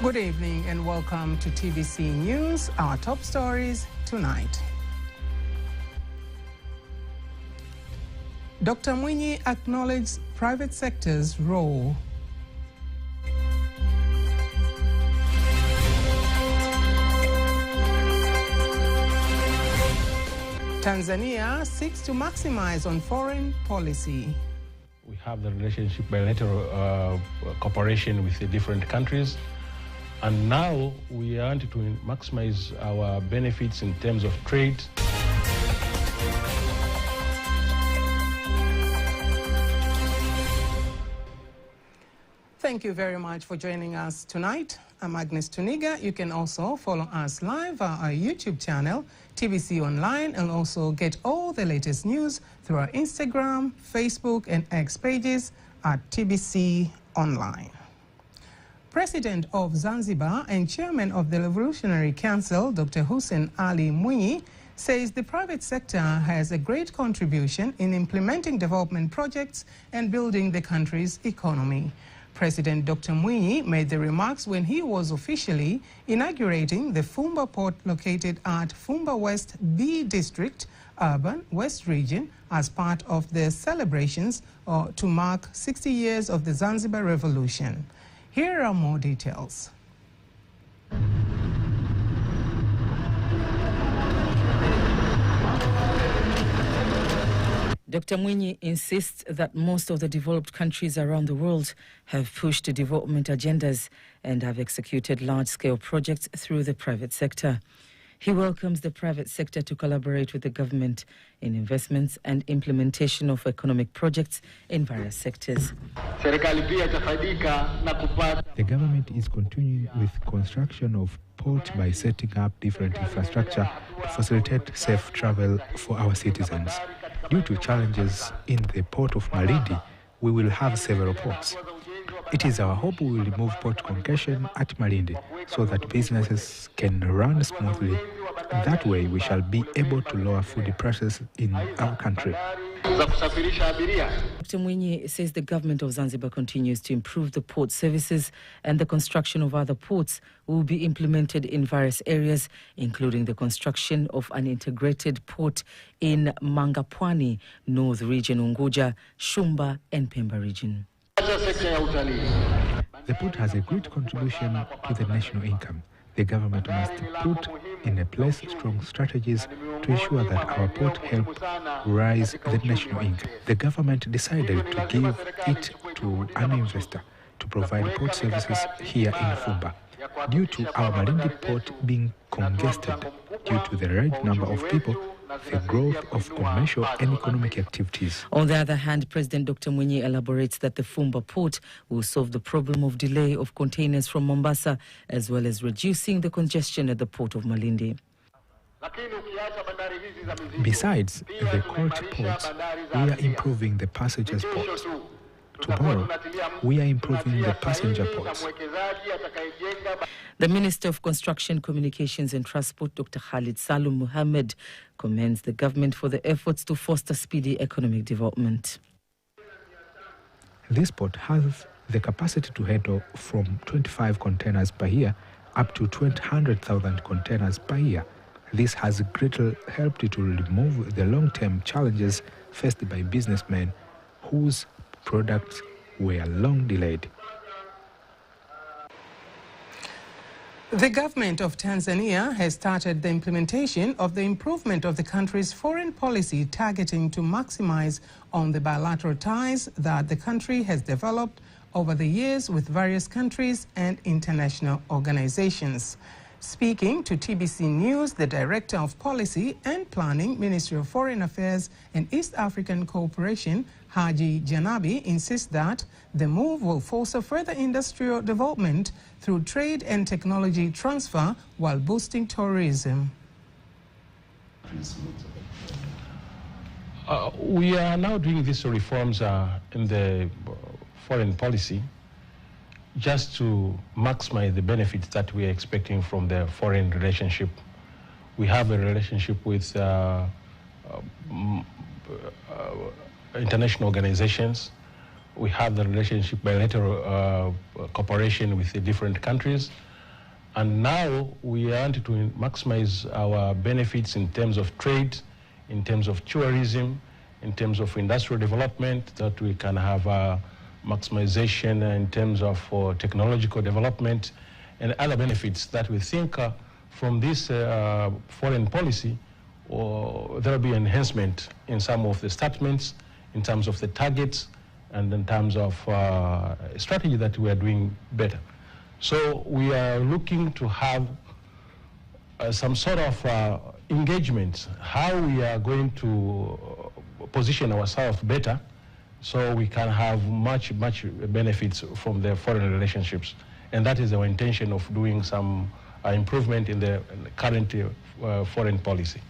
Good evening and welcome to TBC News, our top stories tonight. Dr. Mwinyi acknowledged private sector's role. Tanzania seeks to maximize on foreign policy. We have the relationship bilateral cooperation with the different countries. And now we want to maximize our benefits in terms of trade. Thank you very much for joining us tonight. I'm Agnes Tuniga. You can also follow us live on our YouTube channel, TBConline, and also get all the latest news through our Instagram, Facebook, and X pages at TBConline. President of Zanzibar and Chairman of the Revolutionary Council, Dr. Hussein Ali Mwinyi, says the private sector has a great contribution in implementing development projects and building the country's economy. President Dr. Mwinyi made the remarks when he was officially inaugurating the Fumba Port located at Fumba West B District, Urban West Region, as part of the celebrations to mark 60 years of the Zanzibar Revolution. Here are more details. Dr. Mwinyi insists that most of the developed countries around the world have pushed development agendas and have executed large-scale projects through the private sector. He welcomes the private sector to collaborate with the government in investments and implementation of economic projects in various sectors. The government is continuing with construction of port by setting up different infrastructure to facilitate safe travel for our citizens. Due to challenges in the port of Malindi, we will have several ports. It is our hope we will remove port congestion at Malindi so that businesses can run smoothly. That way we shall be able to lower food prices in our country. Dr. Mwinyi says the government of Zanzibar continues to improve the port services, and the construction of other ports will be implemented in various areas, including the construction of an integrated port in Mangapwani, North Region, Unguja, Shumba and Pemba region. The port has a great contribution to the national income. The government must put in place strong strategies to ensure that our port help rise the national income. The government decided to give it to an investor to provide port services here in Fumba. Due to our Malindi port being congested due to the large number of people, the growth of commercial and economic activities. On the other hand, President Dr. Mwinyi elaborates that the Fumba Port will solve the problem of delay of containers from Mombasa, as well as reducing the congestion at the port of Malindi. Besides the court ports, we are improving the passengers ports. Tomorrow, we are improving the passenger ports. The Minister of Construction, Communications and Transport, Dr. Khalid Salum Mohammed, commends the government for the efforts to foster speedy economic development. This port has the capacity to handle from 25 containers per year up to 200,000 containers per year. This has greatly helped to remove the long-term challenges faced by businessmen whose products were long delayed. The government of Tanzania has started the implementation of the improvement of the country's foreign policy targeting to maximize on the bilateral ties that the country has developed over the years with various countries and international organizations. Speaking to TBC News, the Director of Policy and Planning, Ministry of Foreign Affairs and East African Cooperation, Haji Janabi, insists that the move will foster further industrial development through trade and technology transfer while boosting tourism. We are now doing these reforms in the foreign policy just to maximize the benefits that we are expecting from the foreign relationship. We have a relationship with international organizations. We have the relationship bilateral cooperation with the different countries. And now we want to maximize our benefits in terms of trade, in terms of tourism, in terms of industrial development, that we can have a maximization in terms of technological development and other benefits that we think from this foreign policy, there will be enhancement in some of the statements, in terms of the targets, and in terms of strategy that we are doing better. So we are looking to have some sort of engagement, how we are going to position ourselves better so we can have much benefits from the foreign relationships. And that is our intention of doing some improvement in the current foreign policy.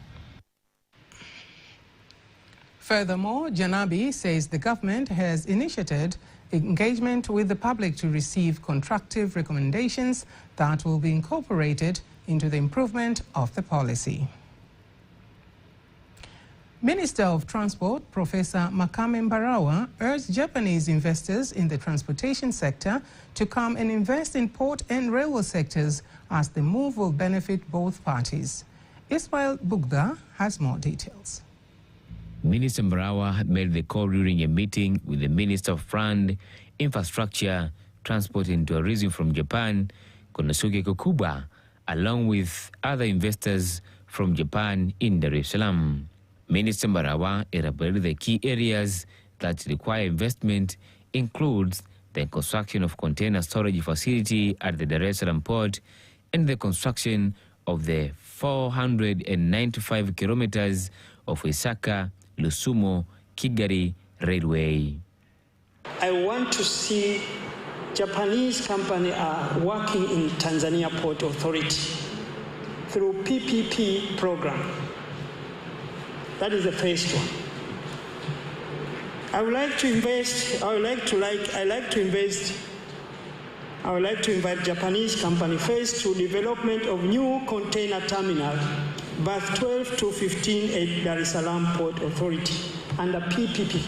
Furthermore, Janabi says the government has initiated engagement with the public to receive constructive recommendations that will be incorporated into the improvement of the policy. Minister of Transport, Professor Makame Mbarawa, urged Japanese investors in the transportation sector to come and invest in port and railway sectors as the move will benefit both parties. Ismail Bugda has more details. Minister Mbarawa had made the call during a meeting with the Minister of Fund, Infrastructure, Transport and Tourism from Japan, Konosuke Kokuba, along with other investors from Japan in Dar es Salaam. Minister Mbarawa elaborated the key areas that require investment includes the construction of container storage facility at the Dar es Salaam port and the construction of the 495 kilometers of Osaka, Lusumo, Kigali railway. I want to see Japanese companies are working in Tanzania Port Authority through PPP program. That is the first one. I would like to invite Japanese company first to development of new container terminal, berth 12 to 15 at Dar es Salaam Port Authority under PPP.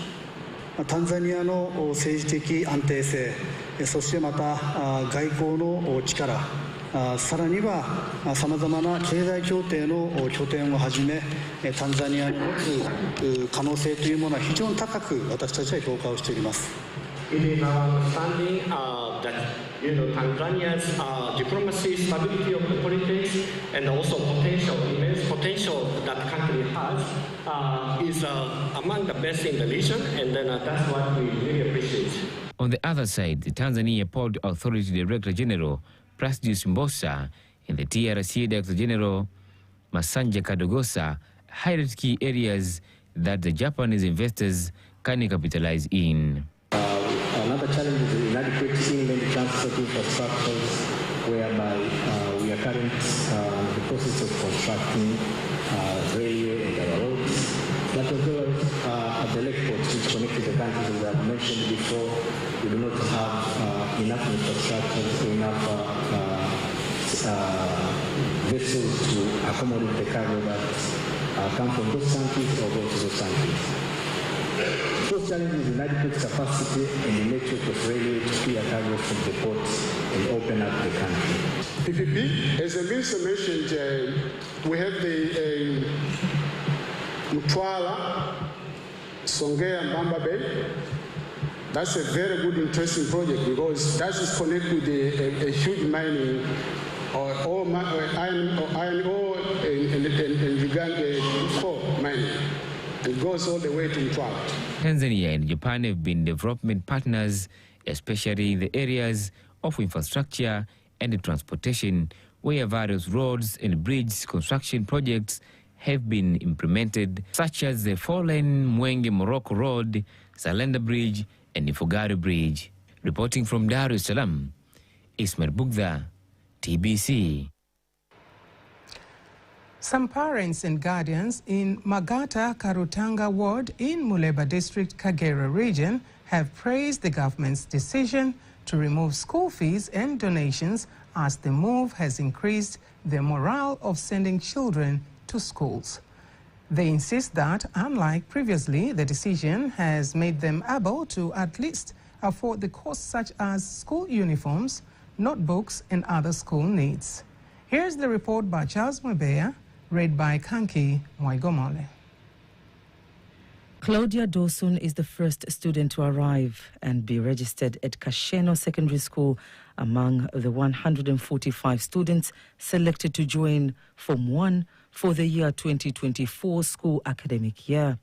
タンザニアの政治的安定性、そしてまた外交の力、さらにはさまざまな経済協定の拠点をはじめ、タンザニアに持つ可能性というものは非常に高く私たちは評価をしております。It is our understanding that Tanzania's diplomacy, stability of the politics, and also immense potential that the country has is among the best in the region, and then that's what we really appreciate. On the other side, the Tanzania Port Authority Director General, Prasdius Mbosa, and the TRC Director General, Masanja Kadogosa, highlighted key areas that the Japanese investors can capitalize in. Another challenge is the inadequate inland transport infrastructures, whereby we are currently in the process of constructing railway and our roads. But as well at the lake ports which connect the countries, as I mentioned before, we do not have enough infrastructure, enough vessels to accommodate the cargo that come from those countries or go to those countries. Those challenges inadequate capacity and the network of railway to clear cargo from the ports and open up the country. PPP, as the minister mentioned, we have the Mtwara, Songea and Bamba Bay. That's a very good, interesting project because that is connected with a huge mining iron ore and Uganda coal mining. It goes all the way to Mtwara. Tanzania and Japan have been development partners, especially in the areas of infrastructure and transportation, where various roads and bridge construction projects have been implemented, such as the 4-lane Mwenge-Morocco Road, Salenda Bridge, and Ifugari Bridge. Reporting from Dar es Salaam, Ismail Bugda, TBC. Some parents and guardians in Magata Karutanga Ward in Muleba District, Kagera region have praised the government's decision to remove school fees and donations as the move has increased the morale of sending children to schools. They insist that, unlike previously, the decision has made them able to at least afford the costs such as school uniforms, notebooks, and other school needs. Here's the report by Charles Mwebeya, read by Kanki Mwaigomole. Claudia Dawson is the first student to arrive and be registered at Kasheno Secondary School among the 145 students selected to join Form 1 for the year 2024 school academic year.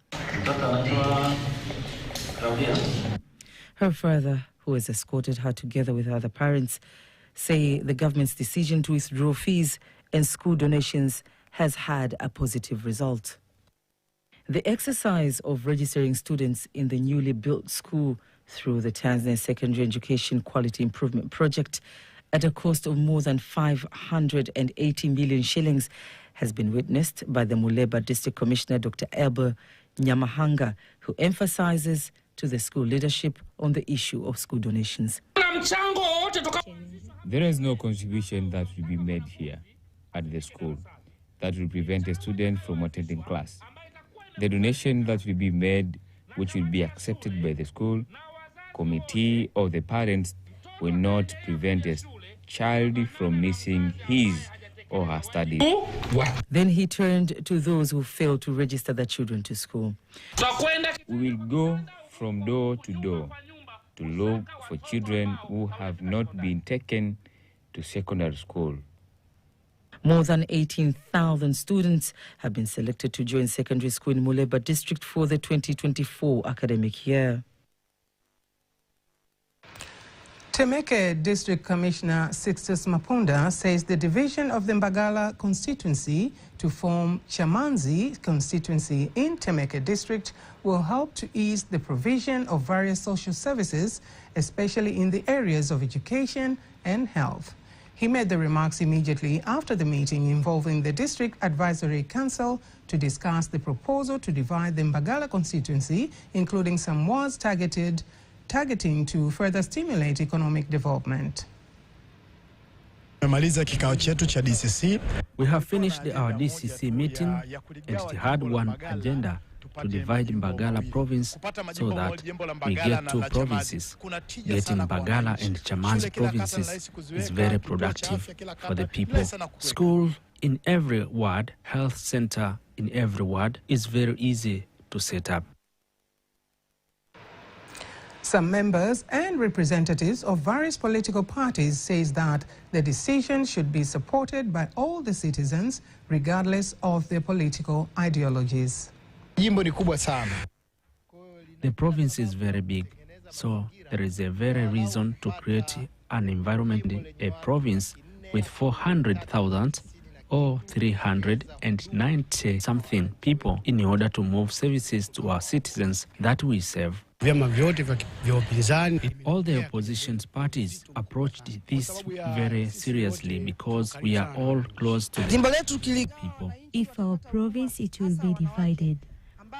Her father, who has escorted her together with other parents, say the government's decision to withdraw fees and school donations has had a positive result. The exercise of registering students in the newly built school through the Tanzania Secondary Education Quality Improvement Project at a cost of more than 580 million shillings has been witnessed by the Muleba District Commissioner Dr. Elber Nyamahanga, who emphasizes to the school leadership on the issue of school donations. There is no contribution that will be made here at the school that will prevent a student from attending class. The donation that will be made, which will be accepted by the school committee or the parents, will not prevent a child from missing his or her studies. Then he turned to those who failed to register their children to school. We will go from door to door to look for children who have not been taken to secondary school. More than 18,000 students have been selected to join secondary school in Muleba district for the 2024 academic year. Temeke District Commissioner Sixtus Mapunda says the division of the Mbagala constituency to form Chamanzi constituency in Temeke District will help to ease the provision of various social services, especially in the areas of education and health. He made the remarks immediately after the meeting involving the District Advisory Council to discuss the proposal to divide the Mbagala constituency, including some wards targeting to further stimulate economic development. We have finished our DCC meeting and it had one agenda to divide Mbagala province so that we get two provinces. Getting Mbagala and Chamanzi provinces is very productive for the people. School in every ward, health center in every ward is very easy to set up. Some members and representatives of various political parties says that the decision should be supported by all the citizens regardless of their political ideologies. The province is very big, so there is a very reason to create an environment in a province with 400,000 or 390 something people in order to move services to our citizens that we serve. All the opposition parties approached this very seriously because we are all close to the people. If our province, it will be divided.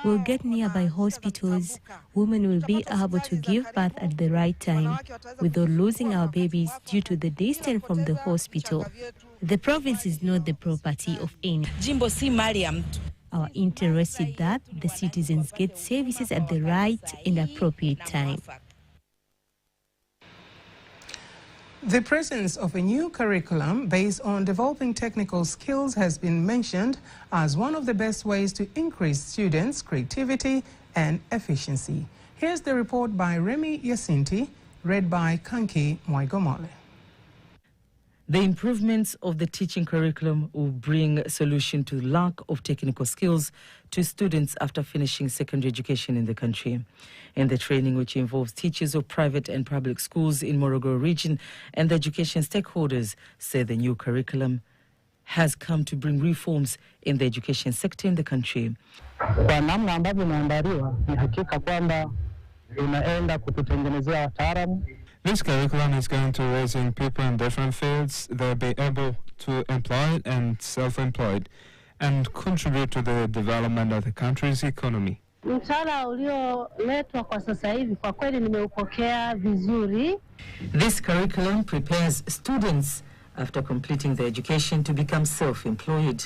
We'll get nearby hospitals. Women will be able to give birth at the right time without losing our babies due to the distance from the hospital. The province is not the property of any. Our interest is that the citizens get services at the right and appropriate time. The presence of a new curriculum based on developing technical skills has been mentioned as one of the best ways to increase students' creativity and efficiency. Here's the report by Remy Yacinti, read by Kanki Mwaigomole. The improvements of the teaching curriculum will bring a solution to the lack of technical skills to students after finishing secondary education in the country. And the training, which involves teachers of private and public schools in Morogoro region and the education stakeholders, say the new curriculum has come to bring reforms in the education sector in the country. Kwa namna ambavyo imeandaliwa ni hakika kwamba inaenda kututengenezea wataalamu. This curriculum is going to raise young people in different fields. They'll be able to employ and self-employed and contribute to the development of the country's economy. Mtaala ulioletwa kwa sasa hivi kwa kweli nimeupokea vizuri. This curriculum prepares students after completing their education to become self-employed.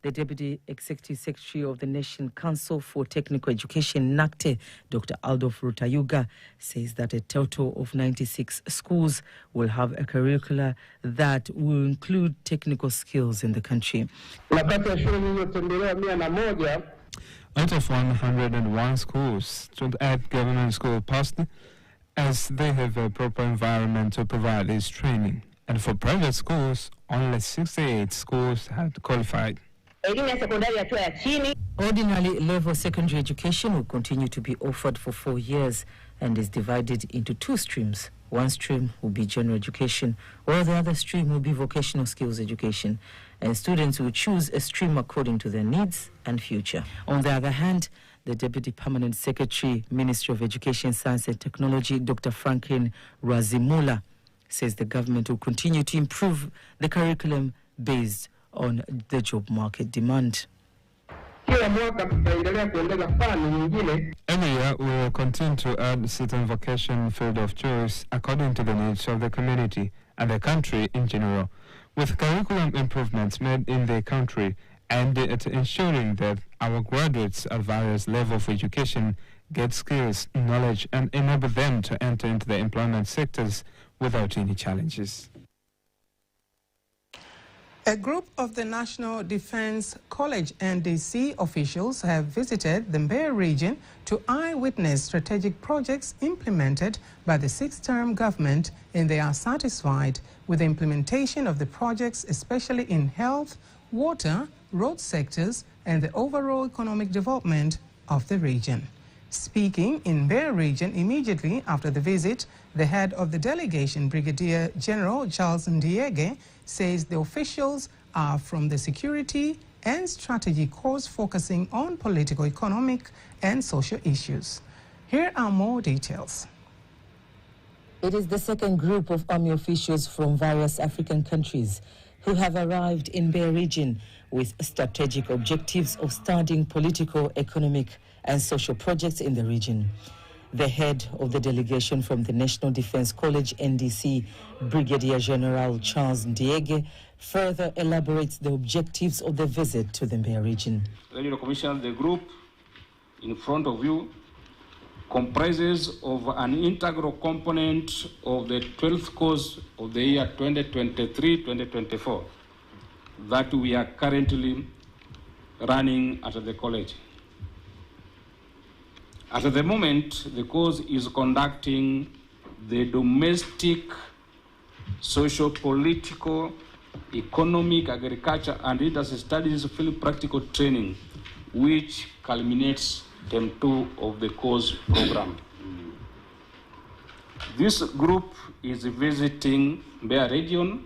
The Deputy Executive Secretary of the Nation Council for Technical Education, NACTE, Dr. Adolf Rutayuga, says that a total of 96 schools will have a curricula that will include technical skills in the country. Out of 101 schools, 28 government schools passed, as they have a proper environment to provide this training. And for private schools, only 68 schools have qualified. Ordinary level secondary education will continue to be offered for 4 years and is divided into 2 streams. One stream will be general education, while the other stream will be vocational skills education, and students will choose a stream according to their needs and future. On the other hand, the Deputy Permanent Secretary, Ministry of Education, Science and Technology, Dr. Franklin Razimula, says the government will continue to improve the curriculum based on the job market demand. Every year, we will continue to add certain vocation field of choice according to the needs of the community and the country in general, with curriculum improvements made in the country and ensuring that our graduates at various levels of education get skills, knowledge, and enable them to enter into the employment sectors without any challenges. A group of the National Defense College NDC officials have visited the Mbeya region to eyewitness strategic projects implemented by the 6th-term government, and they are satisfied with the implementation of the projects, especially in health, water, road sectors, and the overall economic development of the region. Speaking in Mbeya region immediately after the visit, the head of the delegation, Brigadier General Charles Ndiege, says the officials are from the security and strategy course focusing on political, economic, and social issues. Here are more details. It is the second group of army officials from various African countries who have arrived in Mbeya region with strategic objectives of studying political, economic, and social projects in the region. The head of the delegation from the National Defense College, NDC, Brigadier General Charles Ndiege, further elaborates the objectives of the visit to the Mbeya region. Regional Commissioner, the group in front of you comprises of an integral component of the 12th course of the year 2023-2024 that we are currently running at the college. At the moment, the course is conducting the domestic, social, political, economic, agriculture, and industry studies field practical training, which culminates term 2 of the course program. This group is visiting Mbeya region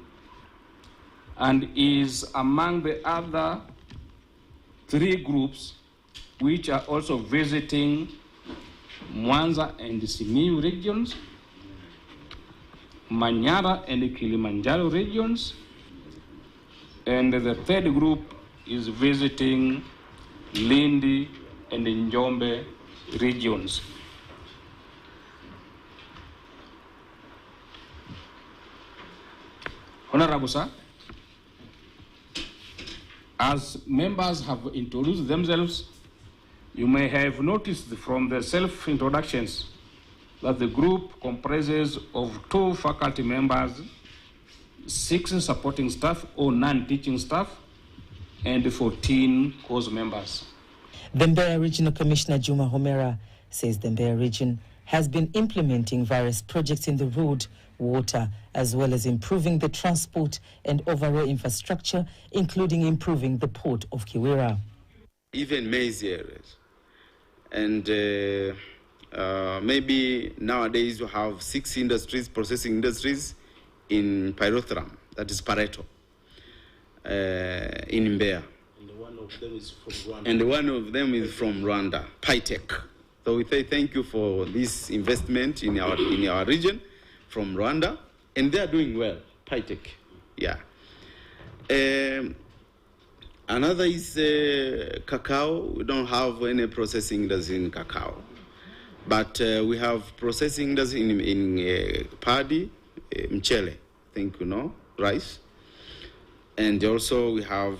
and is among the other 3 groups which are also visiting Mwanza and Simiyu regions, Manyara and Kilimanjaro regions, and the 3rd group is visiting Lindi and Njombe regions. Honorable Sir, as members have introduced themselves, you may have noticed from the self-introductions that the group comprises of 2 faculty members, 6 supporting staff or non-teaching staff, and 14 course members. The Mbeya Regional Commissioner Juma Homera says the Mbeya region has been implementing various projects in the road, water, as well as improving the transport and overall infrastructure, including improving the port of Kiwira. Even maize areas. And maybe nowadays you have 6 industries, processing industries in Pyrethrum, that is Pareto, in Mbeya. And one of them is from Rwanda, Pytech. So we say thank you for this investment in our region from Rwanda, and they are doing well, Pytech, yeah. Another is cacao. We don't have any processing industry in cacao, but we have processing industry in paddy, mchele, I think you know, rice, and also we have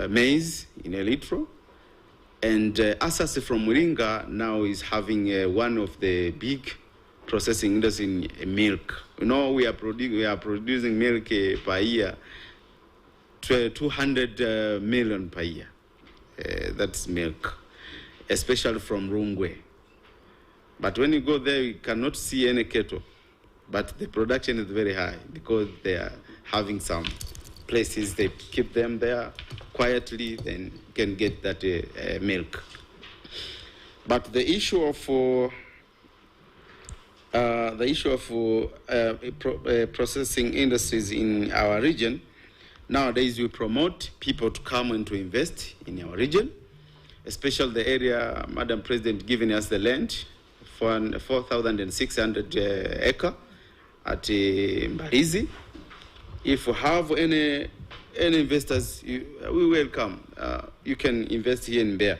maize in Elitro. And Asasi from Muringa now is having one of the big processing industry in milk. You know, we are producing milk per year, 200 million per year. That's milk, especially from Rungwe. But when you go there, you cannot see any cattle. But the production is very high because they are having some places they keep them there quietly, then can get that milk. But the issue of processing industries in our region, nowadays we promote people to come and to invest in our region, especially the area Madam President giving us the land for 4,600 acre at Mbalizi. If you have any investors, we welcome. You can invest here and there.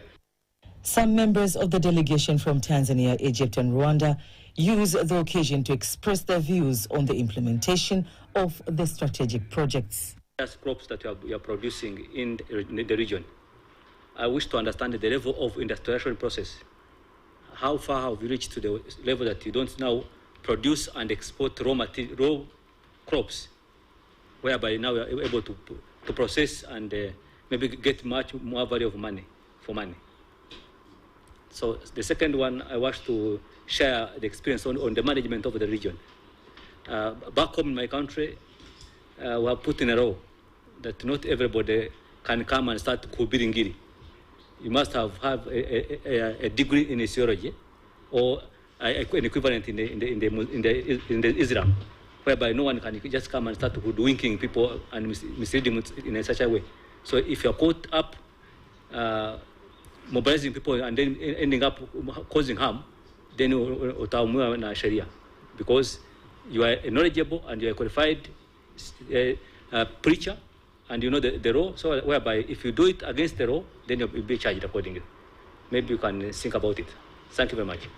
Some members of the delegation from Tanzania, Egypt, and Rwanda use the occasion to express their views on the implementation of the strategic projects. Crops that we are producing in the region. I wish to understand the level of industrialization process. How far have we reached to the level that you don't now produce and export raw crops, whereby now we are able to process and maybe get much more value of money for money. So the second one, I wish to share the experience on the management of the region. Back home in my country, we have put in a law that not everybody can come and start kubiringiri. You must have a degree in sociology or an equivalent in the Islam, whereby no one can just come and start hoodwinking people and misleading in such a way. So if you're caught up mobilizing people and then ending up causing harm, then utaamua na sharia, because you are knowledgeable and you are a qualified preacher and you know the law. So whereby if you do it against the law, then you'll be charged accordingly. Maybe you can think about it. Thank you very much.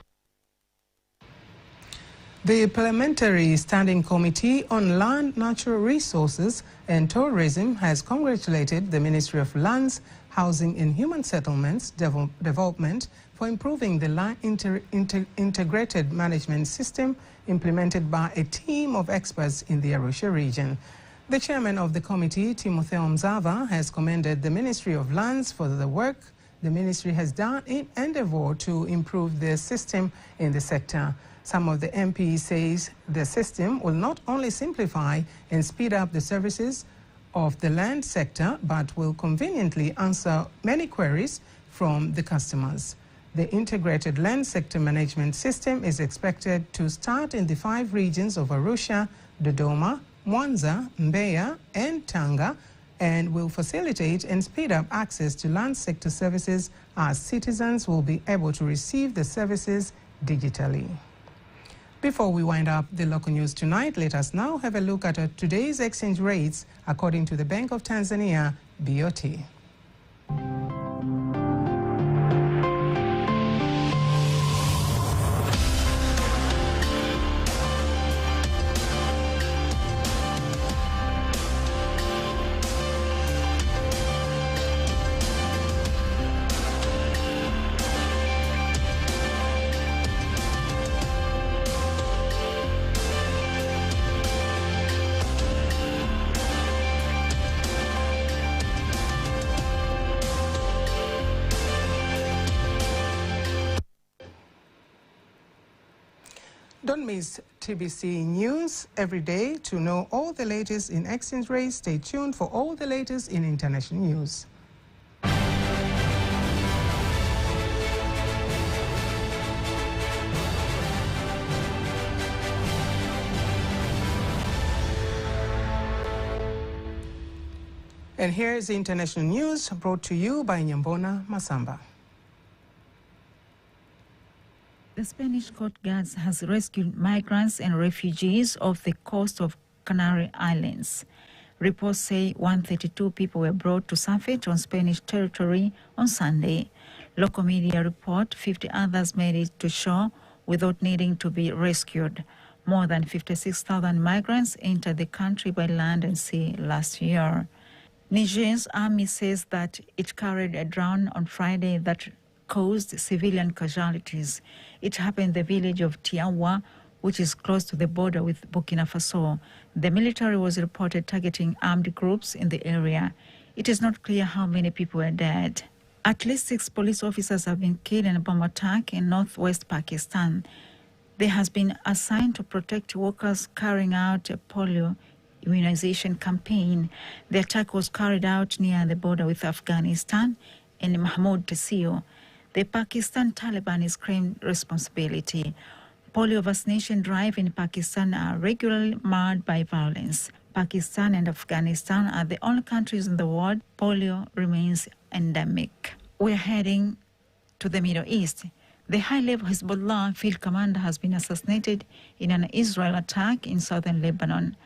The Parliamentary Standing Committee on Land, Natural Resources and Tourism has congratulated the Ministry of Lands, Housing and Human Settlements Development for improving the land integrated management system implemented by a team of experts in the Arusha region. The chairman of the committee, Timotheo Mzava, has commended the Ministry of Lands for the work the ministry has done in endeavor to improve the system in the sector. Some of the MPs says the system will not only simplify and speed up the services of the land sector, but will conveniently answer many queries from the customers. The integrated land sector management system is expected to start in the 5 regions of Arusha, Dodoma, Mwanza, Mbeya, and Tanga, and will facilitate and speed up access to land sector services as citizens will be able to receive the services digitally. Before we wind up the local news tonight, let us now have a look at today's exchange rates according to the Bank of Tanzania, BOT. Don't miss TBC News every day to know all the latest in exchange rates. Stay tuned for all the latest in international news. And here is the international news brought to you by Nyambona Masamba. The Spanish Coast Guard has rescued migrants and refugees off the coast of Canary Islands. Reports say 132 people were brought to surface on Spanish territory on Sunday. Local media report 50 others made it to shore without needing to be rescued. More than 56,000 migrants entered the country by land and sea last year. Niger's army says that it carried a drone on Friday that caused civilian casualties. It happened in the village of Tiawa, which is close to the border with Burkina Faso. The military was reported targeting armed groups in the area. It is not clear how many people were dead. At least 6 police officers have been killed in a bomb attack in northwest Pakistan. They has been assigned to protect workers carrying out a polio immunization campaign. The attack was carried out near the border with Afghanistan in Mahmoud Tehsil. The Pakistan Taliban is claimed responsibility. Polio vaccination drive in Pakistan are regularly marred by violence. Pakistan and Afghanistan are the only countries in the world polio remains endemic. We're heading to the Middle East. The high-level Hezbollah field commander has been assassinated in an Israel attack in southern Lebanon.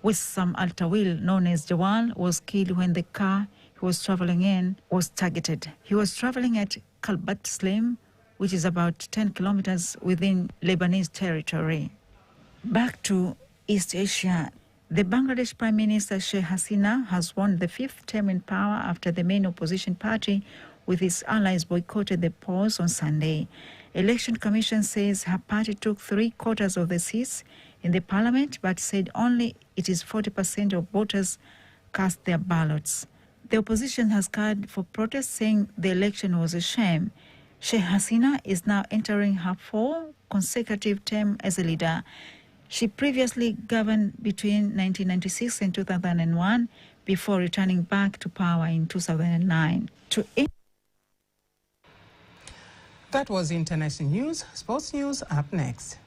Wissam al-Tawil, known as Jawal, was killed when the car he was traveling in was targeted. He was traveling at Kalbat Slim, which is about 10 kilometers within Lebanese territory. Back to East Asia. The Bangladesh Prime Minister Sheikh Hasina has won the 5th term in power after the main opposition party with its allies boycotted the polls on Sunday. Election Commission says her party took 3/4 of the seats in the parliament, but said only it is 40% of voters cast their ballots. The opposition has called for protest, saying the election was a shame. Sheikh Hasina is now entering her 4th consecutive term as a leader. She previously governed between 1996 and 2001 before returning back to power in 2009. That was international news. Sports news up next.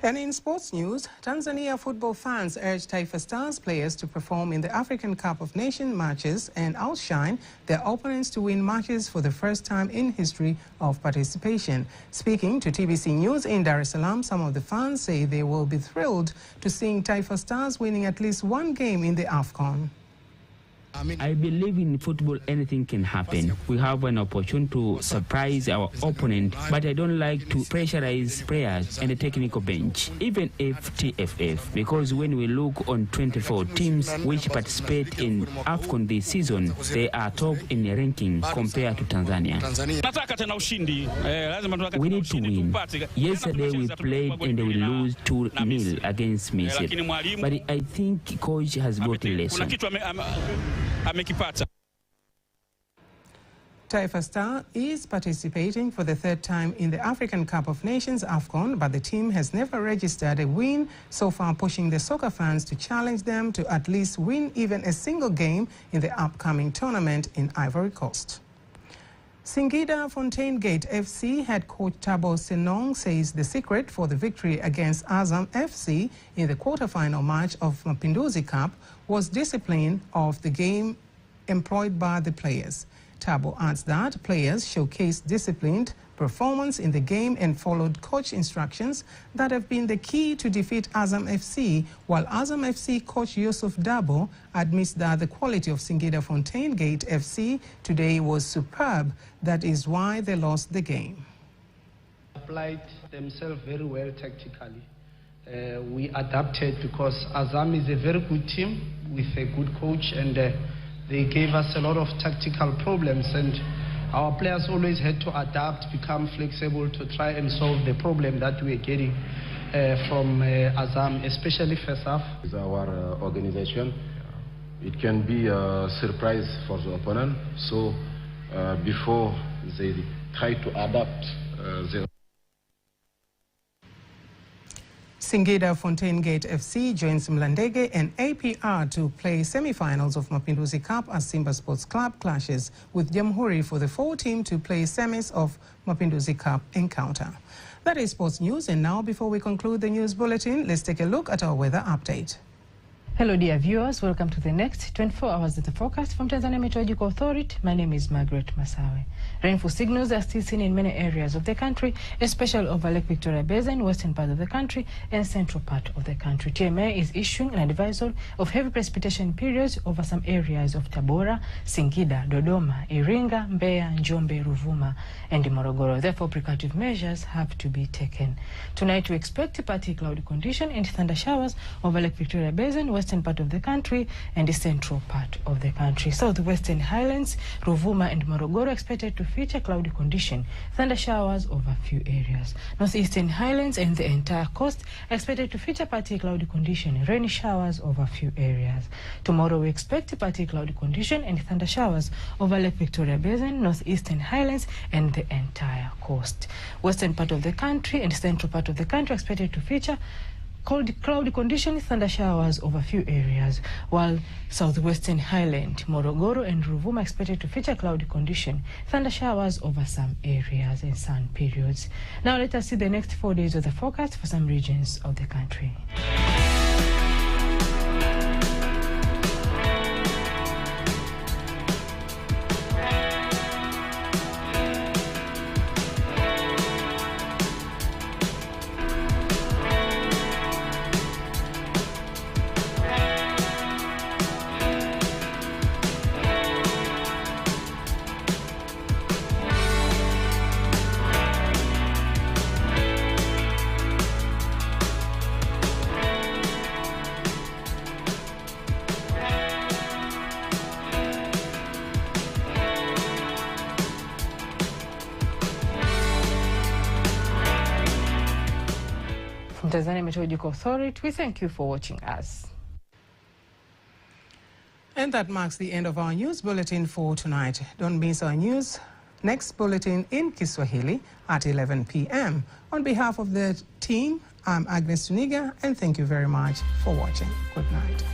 And in sports news, Tanzania football fans urge Taifa Stars players to perform in the African Cup of Nations matches and outshine their opponents to win matches for the first time in history of participation. Speaking to TBC News in Dar es Salaam, some of the fans say they will be thrilled to seeing Taifa Stars winning at least one game in the AFCON. I believe in football anything can happen. We have an opportunity to surprise our opponent, but I don't like to pressurize players and the technical bench, even if TFF, because when we look on 24 teams which participate in AFCON this season, they are top in the ranking compared to Tanzania. We need to win. Yesterday we played and we lose 2-0 against Misiri, but I think coach has got a lesson. Taifa Star is participating for the 3rd time in the African Cup of Nations AFCON, but the team has never registered a win, so far pushing the soccer fans to challenge them to at least win even a single game in the upcoming tournament in Ivory Coast. Singida Fountain Gate FC head coach Thabo Senong says the secret for the victory against Azam FC in the quarter-final match of Mapinduzi Cup was discipline of the game employed by the players. Thabo adds that players showcased disciplined performance in the game and followed coach instructions that have been the key to defeat Azam FC, while Azam FC coach Yusuf Dabo admits that the quality of Singida Fountain Gate FC today was superb. That is why they lost the game. Applied themselves very well tactically. We adapted because Azam is a very good team with a good coach, and they gave us a lot of tactical problems, and our players always had to adapt, become flexible to try and solve the problem that we were getting from Azam, especially first half. With our organization, it can be a surprise for the opponent, so before they try to adapt their Singida Fountain Gate FC joins Mlandege and APR to play semi-finals of Mapinduzi Cup as Simba Sports Club clashes with Jamhuri for the 4-team to play semis of Mapinduzi Cup encounter. That is sports news, and now before we conclude the news bulletin, let's take a look at our weather update. Hello dear viewers, welcome to the next 24 hours of the forecast from Tanzania Meteorological Authority. My name is Margaret Masawe. Rainfall signals are still seen in many areas of the country, especially over Lake Victoria Basin, western part of the country and central part of the country. TMA is issuing an advisory of heavy precipitation periods over some areas of Tabora, Singida, Dodoma, Iringa, Mbeya, Njombe, Ruvuma and Morogoro. Therefore, precautive measures have to be taken. Tonight we expect partly cloudy condition and thunder showers over Lake Victoria Basin, western part of the country and the central part of the country. Southwestern highlands, Ruvuma and Morogoro expected to feature cloudy condition, thunder showers over a few areas. Northeastern highlands and the entire coast expected to feature partly cloudy condition, rainy showers over a few areas. Tomorrow we expect partly cloudy condition and thunder showers over Lake Victoria Basin, northeastern highlands and the entire coast. Western part of the country and central part of the country expected to feature cloudy conditions, thunder showers over a few areas, while southwestern highland, Morogoro and Ruvuma expected to feature cloudy condition, thunder showers over some areas and sun periods. Now let us see the next 4 days of the forecast for some regions of the country. From Tanzania Meteorological Authority, we thank you for watching us. And that marks the end of our news bulletin for tonight. Don't miss our next bulletin in Kiswahili at 11 p.m. On behalf of the team, I'm Agnes Tuniga, and thank you very much for watching. Good night.